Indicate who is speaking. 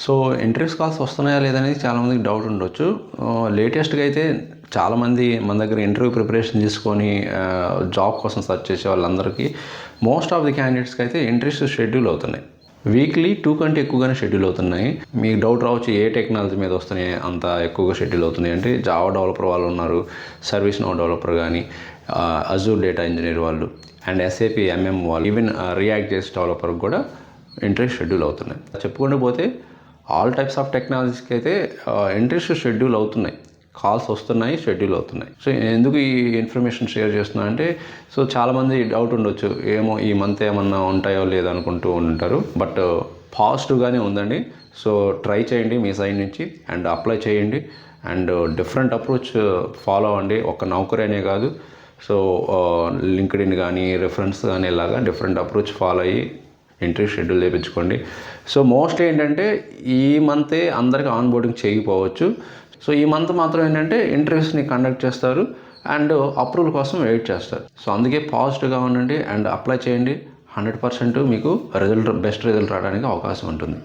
Speaker 1: So interviews calls వస్తున్నాయా లేదనేది చాలామందికి డౌట్ ఉండొచ్చు. లేటెస్ట్గా అయితే చాలామంది మన దగ్గర ఇంటర్వ్యూ ప్రిపరేషన్ తీసుకొని జాబ్ కోసం సెర్చ్ చేసే వాళ్ళందరికీ మోస్ట్ ఆఫ్ ది క్యాండిడేట్స్కి అయితే ఇంటర్వ్యూస్ షెడ్యూల్ అవుతున్నాయి. వీక్లీ 2 కంటే ఎక్కువగానే షెడ్యూల్ అవుతున్నాయి. మీకు డౌట్ రావచ్చు, ఏ టెక్నాలజీ మీద వస్తున్నాయి అంత ఎక్కువగా షెడ్యూల్ అవుతున్నాయి అంటే, జావా డెవలపర్ వాళ్ళు ఉన్నారు, సర్వీస్ నో డెవలపర్ కానీ, అజూర్ డేటా ఇంజనీర్ వాళ్ళు, అండ్ ఎస్ఏపి ఎంఎం వాళ్ళు, ఈవెన్ రియాక్ట్ జేఎస్ డెవలపర్ కూడా ఇంటర్వ్యూ షెడ్యూల్ అవుతున్నాయి. చెప్పుకుంటూ పోతే ఆల్ టైప్స్ ఆఫ్ టెక్నాలజీస్కి అయితే ఇంటర్వ్యూస్ షెడ్యూల్ అవుతున్నాయి, కాల్స్ వస్తున్నాయి, షెడ్యూల్ అవుతున్నాయి. సో ఎందుకు ఈ ఇన్ఫర్మేషన్ షేర్ చేస్తున్నా అంటే, సో చాలామంది డౌట్ ఉండొచ్చు, ఏమో ఈ మంత్ ఏమన్నా ఉంటాయో లేదో అనుకుంటూ ఉంటారు. బట్ పాజిటివ్గానే ఉందండి. సో ట్రై చేయండి మీ సైడ్ నుంచి, అండ్ అప్లై చేయండి, అండ్ డిఫరెంట్ అప్రోచ్ ఫాలో అవ్వండి. ఒక నౌకరీ అనే కాదు, సో లింక్డ్ఇన్ కానీ, రిఫరెన్స్ కానీ, ఇలాగా డిఫరెంట్ అప్రోచ్ ఫాలో అయ్యి ఇంటర్వ్యూ షెడ్యూల్ చేయించుకోండి. సో మోస్ట్లీ ఏంటంటే ఈ మంతే అందరికీ ఆన్ బోర్డింగ్ చేయకపోవచ్చు. సో ఈ మంత్ మాత్రం ఏంటంటే ఇంటర్వ్యూస్ని కండక్ట్ చేస్తారు అండ్ అప్రూవల్ కోసం వెయిట్ చేస్తారు. సో అందుకే పాజిటివ్గా ఉండండి అండ్ అప్లై చేయండి. 100% మీకు బెస్ట్ రిజల్ట్ రావడానికి అవకాశం ఉంటుంది.